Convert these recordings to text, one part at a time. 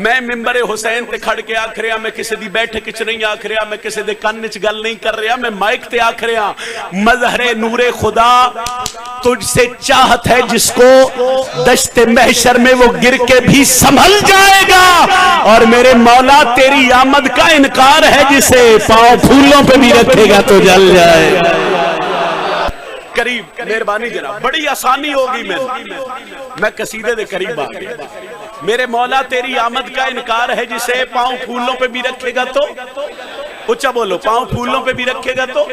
میں ممبر حسین تے کھڑ کے آکھ رہا میں کسی دی بیٹھک وچ نہیں آکھ رہا میں کسی دے کن وچ گل نہیں کر رہا میں مائک تے آکھ رہا مظہر نور خدا تجھ سے چاہت ہے جس کو دشت محشر میں وہ گر کے بھی سنبھل جائے گا اور میرے مولا تیری آمد کا انکار ہے جسے پاؤں پھولوں پہ بھی رکھے گا تو جل جائے گا۔ قریب مہربانی جناب بڑی آسانی ہوگی میں قصیدے دے قریب آ گیا۔ میرے مولا تیری آمد کا انکار ہے جسے پاؤں پھولوں پہ بھی رکھے گا تو اچھا بولو پاؤں پھولوں پہ بھی رکھے گا تو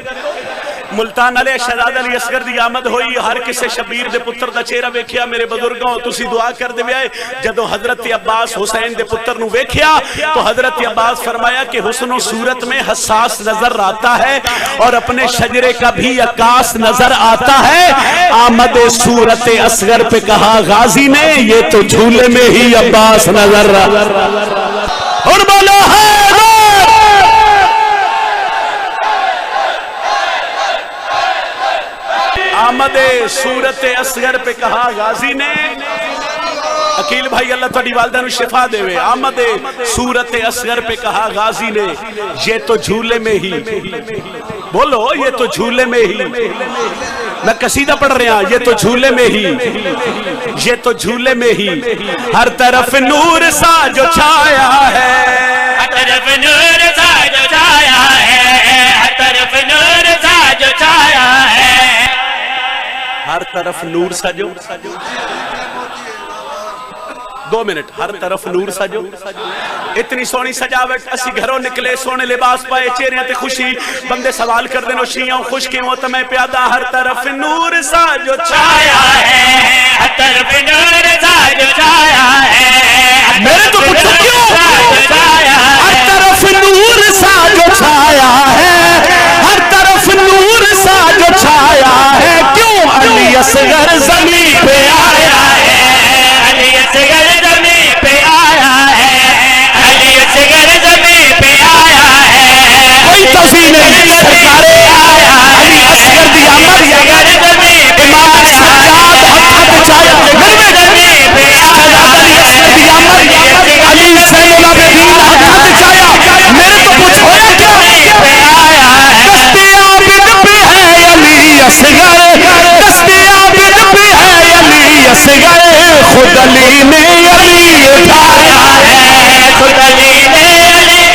ملتان علیہ شہزادہ علی اصغر دی آمد ہوئی ہر کسے شبیر دے پتر دا چہرہ ویکھیا میرے بزرگوں تسی دعا کر دے آئے جدو حضرت عباس حسین دے پتر نو ویکھیا تو حضرت عباس فرمایا کہ حسن و صورت میں حساس نظر آتا ہے اور اپنے شجرے کا بھی عکاس نظر آتا ہے آمد صورت اصغر پہ کہا غازی نے یہ تو جھولے میں ہی عباس نظر رہا اور بولا ہے آمد صورت اصغر پہ کہا غازی نے عقیل بھائی اللہ تھوڑی والدہ نو شفا دے وے آمد صورت اصغر پہ کہا غازی نے یہ تو جھولے میں ہی بولو یہ تو جھولے میں ہی میں قصیدہ پڑھ رہا یہ تو جھولے میں ہی یہ تو جھولے میں ہی ہر طرف نور سا جو چھایا ہے ہر طرف نور سا جو چھایا ہے ہر طرف نور سا جو چھایا ہے ہر طرف نور سجو 2 منٹ ہر طرف نور سجو اتنی سونی سجاوٹ اسی گھروں نکلے سونے لباس پائے چہرے تے خوشی بندے سوال کر دینو شیعوں خوش کیوں تو میں پیادہ ہر طرف نور سجو چھایا ہے ہر طرف نور سجو چھایا ہے میرے تو پوچھو کیوں ہر طرف نور سجو چھایا ہے ہر طرف نور سجو چھایا ہے کیوں علی اصغر زمین پہ آیا ہے علی اصغر زمین پہ آیا ہے علی اصغر زمین پہ آیا ہے کوئی توفیق نہیں سرکار علی اصغر دی آمد اصغر زمین پہ امام سجاد ہاتھ زمین پہ علی اصغر دی آمد علی زین العابدین ہاتھ چایا میرے تو کچھ ہویا کیا پہ آیا ہے دستے عابد پہ ہے علی اصغر دستے عابد پہ ہے علی اصغر خود علی نے علی اٹھایا ہے خود علی نے علی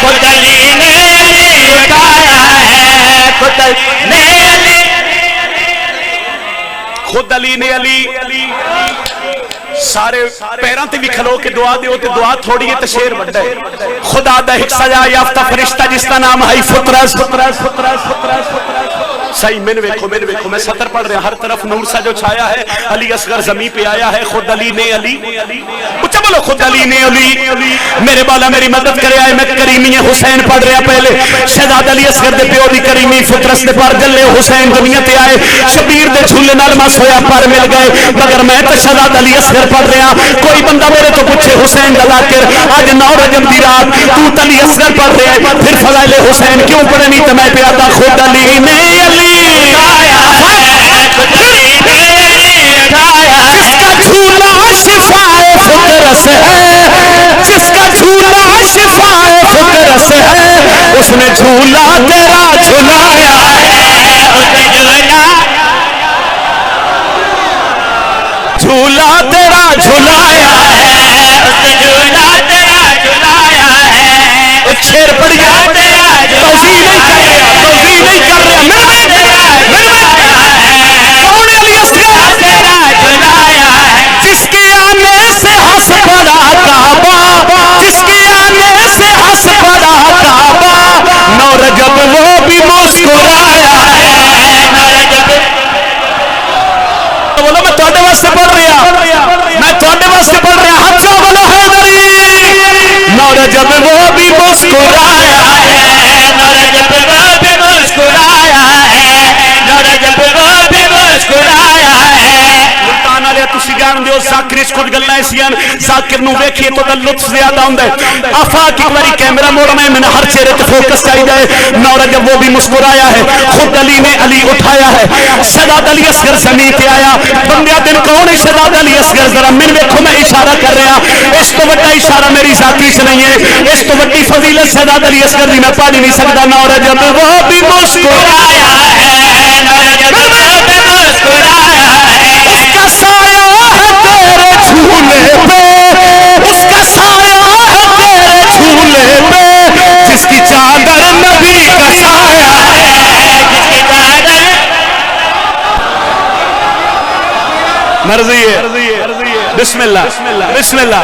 خود علی نے علی اٹھایا ہے خود علی نے علی خود علی نے علی سارے پیران تے بھی کھلو کے دعا دیو تے دعا تھوڑی ہے تے شیر بڑھا ہے خدا دا ایک سجا یافتہ فرشتہ جس کا نام ہے فطرس صحیح میں نے میں سطر پڑھ رہا ہر طرف نور سا جو چھایا ہے علی اصغر زمین پہ آیا ہے خود علی نے علی اچھا بولو خود علی نے علی میرے بالا میری مدد کرے آئے میں کریمی حسین پڑھ رہا پہلے شہزاد علی اصغر دے پیو دی کریمی فطرس دے پر جلے حسین دنیا تے آئے شبیر دے جھولے نال مس ہویا پر مل گئے مگر میں تو شہزاد علی اصغر پڑھ رہا کوئی بندہ میرے تو پوچھے حسین دا ذاکر آج 9 رجب دی رات تو علی اصغر پڑھ رہا ہے پھر فضائل حسین کیوں پڑھے نہیں تو میں پیادا خود علی نے علی جس کا جھولا شفائے فطرس ہے جس کا جھولا شفائے فطرس ہے اس نے جھولا تیرا جھلایا ہے جھولا تیرا جھلایا ہے جھولا تیرا جھلایا ہے ایک شیر پڑھ گیا توفیق نہیں کر رہا جس کے آنے سے ہنس پڑا کعبہ جس کے آنے سے ہنس پڑا کعبہ 9 رجب وہ بھی مسکرا وچ کچھ گلاں ایسیاں ذاکر نو ویکھیے تو دا لطف زیادہ ہوندا ہے. آفاق ایک باری کیمرہ موڑنا ہے, میں نے ہر چہرے تے فوکس چاہیے ہے. نورا جب وہ بھی مسکرایا ہے, خود علی نے علی اٹھایا ہے. شہزاد علی اصغر زمین تے آیا. بندیا دن کون ہے شہزاد علی اصغر؟ ذرا من ویکھو, میں اشارہ کر رہا. اس تو بڑا اشارہ میری ذاتی سے نہیں ہے, اس تو بڑی فضیلت شہزاد علی اصغر دی میں پڑھ نہیں سکتا. نورا جب وہ بھی مسکرایا ہے, نورا جب وہ بھی مسکرایا ہے, اس کا سایہ ہے تیرے جھولے پہ, اس کا سایہ ہے تیرے جھولے پہ, جس کی چادر نبی کا سایہ ہے, جس کی چادر مرضی ہے. بسم اللہ بسم اللہ بسم اللہ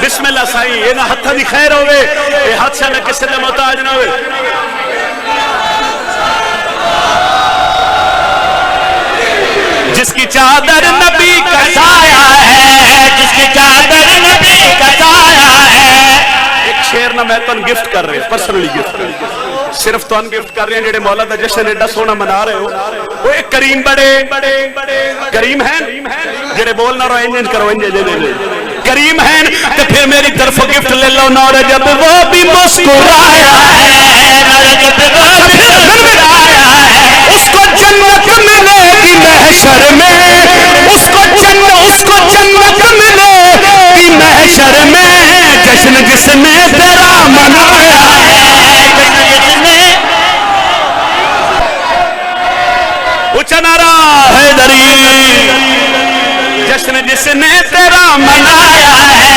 بسم اللہ. سائیں یہ نہ ہتھاں دی خیر ہوئے, یہ ہاتھ سے نہ کسی دے محتاج نہ ہوئے. جس کی چادر نبی کا سایہ ہے, جس کی چادر نبی کا سایہ ہے. ایک شعر نہ میں تن گفٹ کر رہے ہیں, پرسنلی گفٹ صرف تن گفٹ کر رہے ہیں جڑے مولا دا جشن ایڈا سونا منا رہے ہو. وہ ایک کریم بڑے کریم ہیں جڑے بول نہ رہو انجن کرو انجن کریم ہیں, تو پھر میری طرف گفٹ لے لو. نورا جب وہ بھی مسکرایا ہے, نورا جب وہ بھی مسکرایا ہے, اس کو جنت ملے گی محشر میں, اس کو جنت ملے گی محشر میں. جشن جس نے تیرا منایا ہے, جشن جس نے اونچا نعرہ حیدری, جشن جس نے تیرا منایا ہے,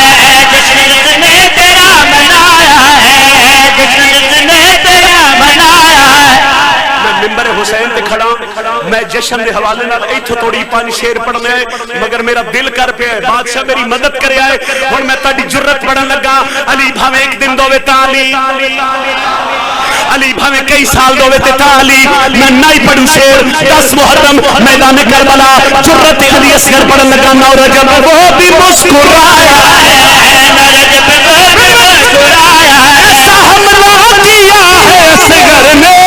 جشن جس نے تیرا منایا ہے, جشن جس نے تیرا منایا ہے. میں منبر حسین تے کھڑا, میں جشن دے حوالے نال ایتھوں توڑی 5 شعر پڑھنے ہے, مگر میرا دل کر پیا ہے بادشاہ میری مدد کرے آئے. ہن میں تہاڈی جرت پڑھن لگا. علی بھاویں ایک دن دوے تا علی, علی بھاویں کئی سال دوے تے تا علی. میں نہیں پڑھوں شعر 10 محرم میدان کربلا جرت علی اصغر پڑھن لگا. نورا جب وہ بھی مسکرایا ہے, نورا جب وہ بھی مسکرایا ہے, ایسا حملہ کیا ہے اصغر نے,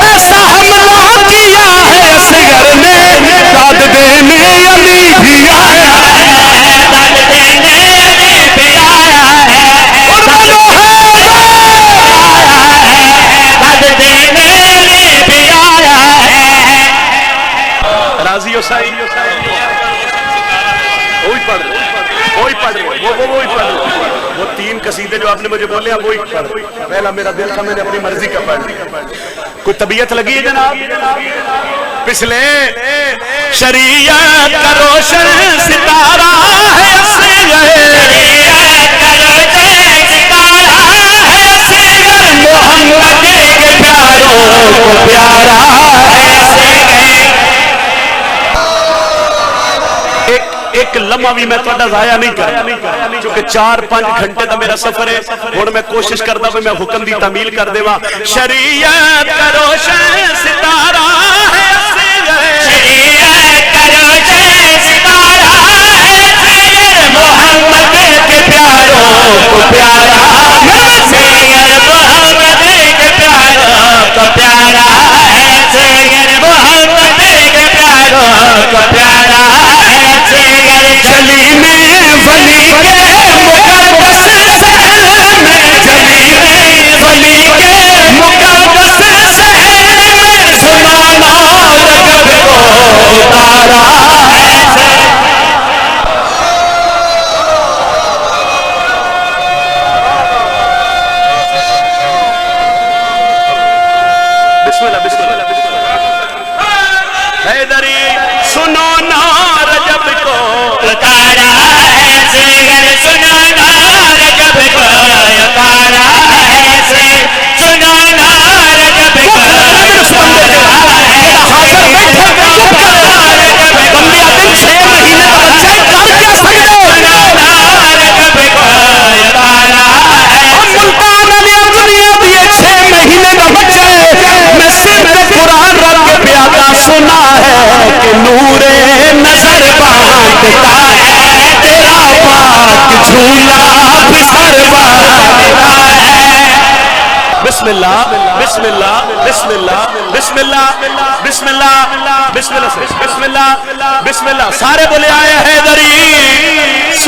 ایسا حملہ کیا ہے اصغر نے, داد دینے علی بھی آیا ہے, داد دینے علی بھی آیا ہے, اور بولو ہے داد دینے علی بھی آیا ہے. راضی ہو سائی, وہی پڑھ وہی پڑھ وہی پڑھ. وہ 3 قصیدے جو آپ نے مجھے بولے وہی پڑھ. پہلا میرا دل تھا, میں نے اپنی مرضی کا پڑھ. کوئی طبیعت لگی ہے جناب؟ پچھلے شریعت کا روشن ستارہ ہے شریعت کا روشن ستارہ ہے اصغر, محمد کے پیاروں کو پیارا ہے اصغر. ایک لمحہ بھی میں تھوڑا ضائع نہیں کرا, کیونکہ 4-5 گھنٹے دا میرا سفر ہے. ہن میں کوشش کردا کہ میں حکم دی تعمیل کر دیواں. شریعت کا روشن ستارہ ہے اصغر, شریعت کا روشن ستارہ ہے اصغر, محمد کے پیاروں کو پیارا ہے اصغر, محمد کے پیاروں کو پیارا ہے اصغر, محمد کے پیاروں کو پیارا ہے اصغر. جلی میں ولی کے مقدس شہر میں, جلی میں ولی کے مقدس شہر میں, زمانہ رجب کو اتارا ہے. بسم اللہ بسم اللہ بسم اللہ. حیدری سنو نا رجب کو اتارا ہے اصغر, سنو نا رجب کو اتارا ہے اصغر, سنو نا رجب کو اتارا ہے اصغر. بندیا دن 6 مہینے کا بچہ کر کیا سکتے ہو, سنو نا رجب کو اتارا ہے. ملتان علی دنیا دیے 6 مہینے کا بچہ ہے. میں صرف قرآن رب کے پیادا سنا ہے کہ نور نظر باندھتا ہے تیرا پاک جھولا بسر باندھتا ہے. بسم اللہ بسم اللہ بسم اللہ بسم اللہ بسم اللہ بسم اللہ بسم اللہ بسم اللہ. سارے بولے آئے حیدری.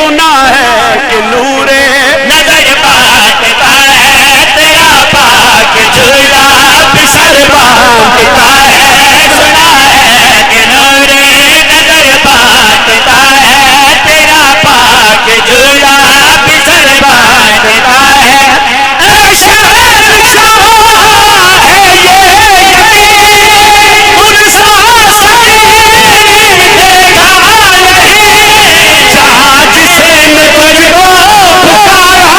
سنا ہے کہ نورے نظر باندھتا ہے تیرا پاک جھولا بھی سر باندھتا ہے سنا ہے کہ نورے نظر باندھتا ہے تیرا پاک جھولا بھی سر باندھتا ہے اے شہر شاہ ہے یہ یقین گرسا سری دیکھا نہیں جہاں جسے نظروں پکارا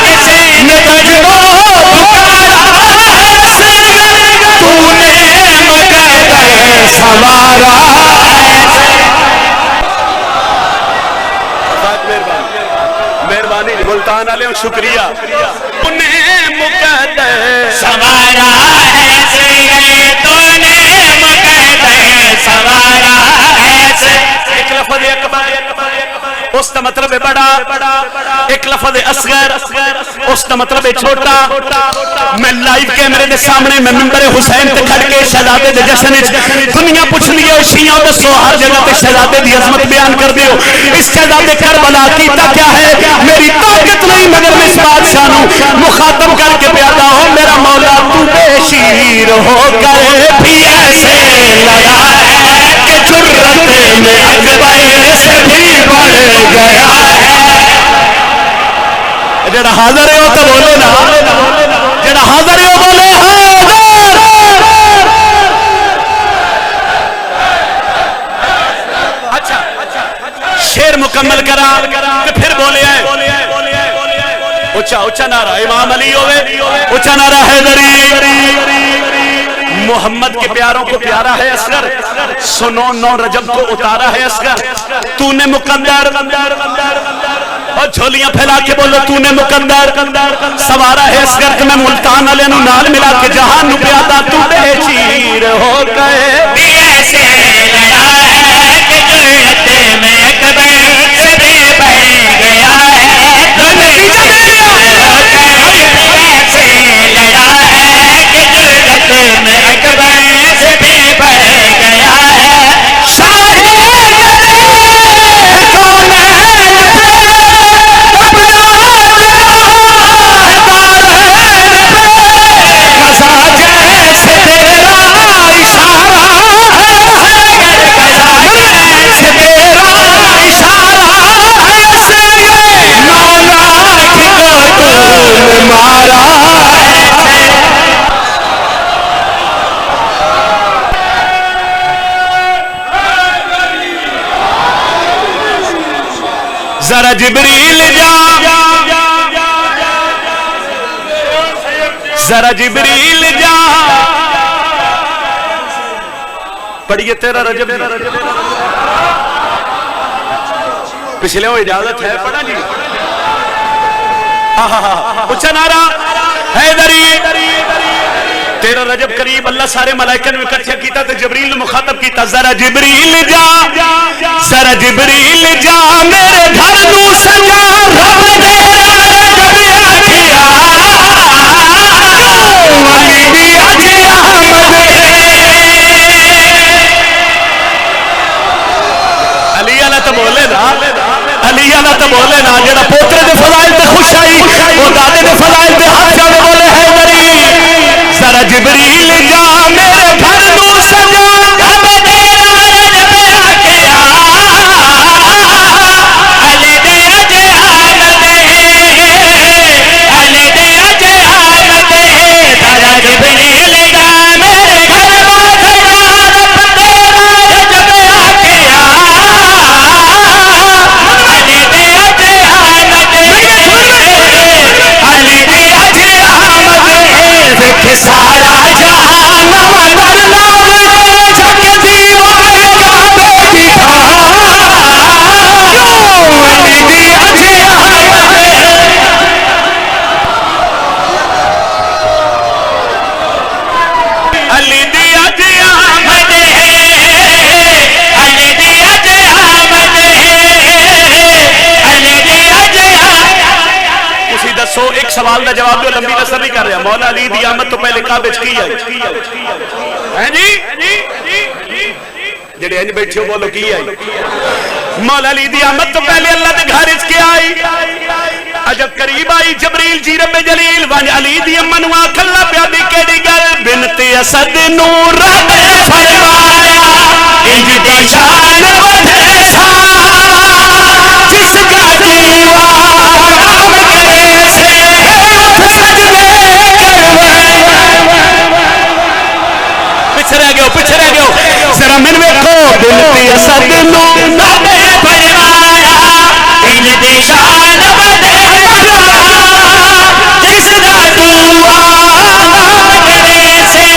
جسے نظروں پکارا تو نے مگر سوارا مہربانی ملتان علیہ شکریہ انہیں مقدر سوارا ایسے تو نے مقدر سوارا ایسے ایک لفظ اکبر اس کا مطلب ہے بڑا، ایک لفظ اصغر اس کا مطلب ہے چھوٹا۔ میں لائیو کیمرے دے سامنے میں منبر حسین تے کھڑ کے شہزادے دے جشن دنیا پوچھ لیو شیعوں دسو ہر جگہ تے شہزادے دی عظمت بیان کر دیو۔ اس شہزادے کربلا کیتا کیا ہے؟ میری طاقت نہیں مگر میں اس بادشاہ نو مخاطب کر کے پیادا ہوں میرا مولا تو بے شیر ہو کر بھی ایسے لڑا ہے کہ جرت میں اکبر سے بھی بڑھ گیا ہے۔ جڑا حاضر ہے وہ تو بولے نا، جڑا حاضر ہے وہ بولے حاضر۔ اچھا شیر مکمل کرا کہ پھر بولے ہیں اچھا اچھا نعرہ امام علی ہوئے، اچھا نعرہ حیدری۔ محمد کے پیاروں کو پیارا ہے اصغر، سنو 9 رجب کو اتارا ہے اصغر۔ تو نے مقدر اور جھولیاں پھیلا کے بولو تو نے مقدر سوارا ہے اصغر کہ میں ملتان علیہ نو نال ملا کے جہان نو پیادا تو بے شیر ہو گئے بھی ایسے لڑا ہے کہ جرت میں اکبر سے بھی بڑھ گیا ہے۔ تو نہیں ایسے لڑا ہے کہ جرت میں اکبر سے بھی بڑھ گیا ہے۔ شاہ ذرا جبریل جا ذرا جبریل جا پڑھیے 13 رجب پچھلے وہ اجازت ہے پڑھا جی اچھا نعرہ حیدری 13 رجب قریب اللہ سارے ملائکہ نے اکٹھا کیتا تے جبریل نے مخاطب کیتا ذرا جبریل جا ذرا جبریل جا میرے گھر نو سجا رب نے کبھی کیا علی دی اج احمد علی والا تو بولے نا علی والا تو بولے نا جڑا پوترے دے فضائل تے خوش آئی وہ دادے دے فضائل تے ہاتھ جانے بولے حیدری ذرا جبریل جا میرے گھر نو سجا رب نے کیا علی دے اج احمد علی دے اج احمد ذرا جبریل جا میرے گھر نو سجا رب نے جب کیا علی دے اج احمد علی دے اج احمد دیکھ سارا جہان مگر لاوے جگ دیوار کا بیٹھا علی دی اج احمد علی دی اج احمد علی دی اج احمد علی دی اج تسی دسو ایک سوال دا جواب دو لمبی نظر نہیں کر رہا مولا علی دی آمد تو پہلے کعبے وچ کی آئی ہیں جی جڑے انج بیٹھے ہو بولو کی آئی مولا علی دی آمد تو پہلے اللہ دے گھر اس کے آئی عجب قریب آئی جبریل جی رب جلیل وان علی دی امن واک اللہ پیادی کیڑی گل بنت اسد نور رب فرمایا انج دی شان ودھے سا جس کا دیوار عام کرے سے اٹھ سجدے کروائے پیچھے رہ گئے ذرا من ویکھو بنت اسد نور رب فرمایا انج دی شان ودھے جس کا دیوار کرے سے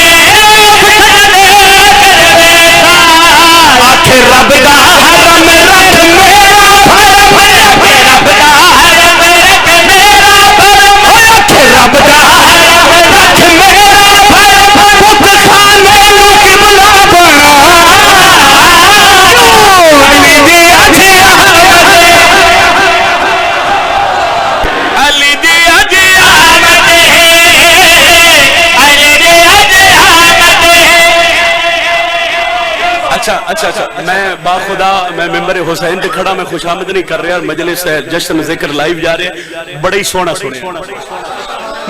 آخر رب دا حرم رکھ میرا بھرم رب دا حرم رکھ میرا بھرم آخر رب دا حرم رکھ میرا بھرم بت خانے نو قبلہ بنا علی دی اج آمد علی دی اج آمد علی دی اج آمد اچھا میں باخدا میں ممبر حسین تے کھڑا میں خوش آمد نہیں کر رہا مجلس ہے جشن ذکر لائیو جا رہے ہیں بڑی سونا سنے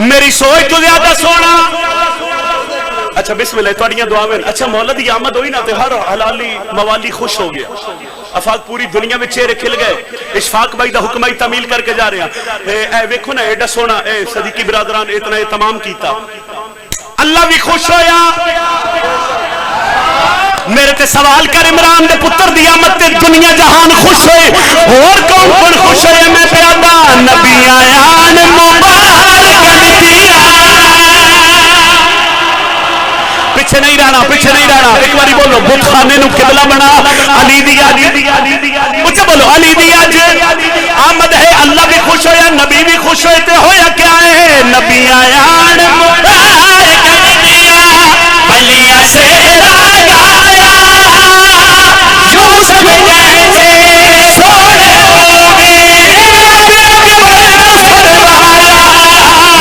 میری سوچ تو زیادہ سونا اچھا بسم اللہ توڑیاں دعاویں اچھا مولا دی آمد ہوئی نا تے ہر حلالی موالی خوش ہو گیا افاق پوری دنیا میں چہرے کھل گئے اشفاق بھائی دا حکم تعمیل کر کے جا رہے ہیں اے ویکھو نا ایڈا سونا اے صدیقی برادران اتنا اہتمام کیتا اللہ بھی خوش ہویا میرے تے سوال کر عمران دے پتر دی آمد تے دنیا جہان خوش ہوئے اور کون کون خوش ہوئے میں پیادا نبی آیان مبارک دیا پیچھے نہیں رہنا ایک باری بولو بت خانے نو قبلہ بنا علی دی اچھا بولو علی دی اج آمد ہے اللہ بھی خوش ہویا نبی بھی خوش ہوئے تے ہویا کیا ہے نبی آیان مبارک دیا بلیاں سے راگایا یوسف جیسے سونے ہوگی فرمایا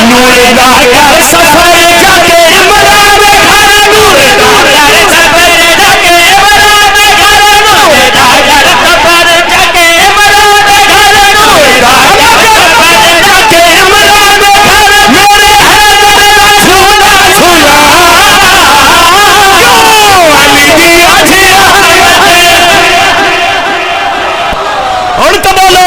نور دا گھر سفر جاگے عمران گھر نور دا گھر سفر جاگے عمران گھر نور دا گھر سفر جاگے عمران گھر نور دا گھر سفر جاگے عمران گھر میرے حیدر رسولہ سنا علی دی اج آمد اور تو بولو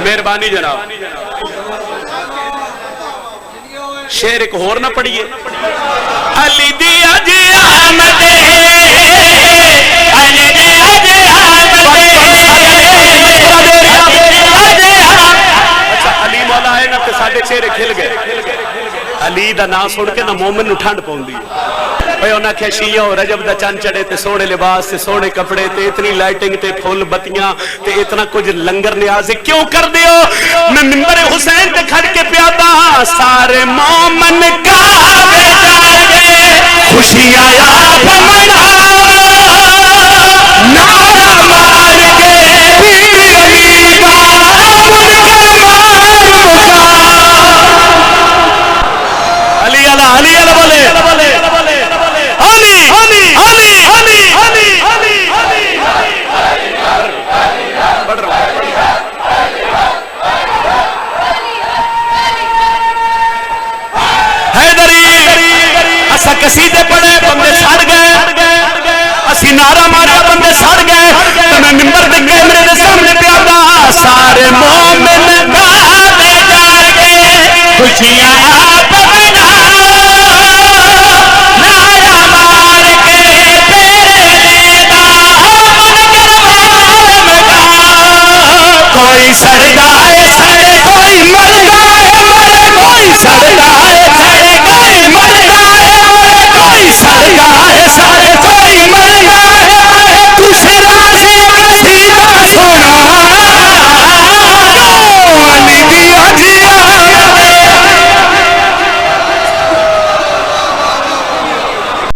مہربانی جناب شعر ایک اور نہ پڑھیے علی دی اج آمد علی دی اج اچھا علی مولا آئے نا تے ساڈے چہرے کھل گئے علی دا نام سن کے نا مومن نو ٹھنڈ پوندی اے انہاں کہ شیعہ رجب دا چند چڑھے تے سونے لباس تے سونے کپڑے تے اتنی لائٹنگ تے پھول بتیاں تے اتنا کچھ لنگر نیاز کیوں کر دیو میں ممبر حسین تے کھڑ کے پیادا سارے مومن کا خوشی آیا منا نعرہ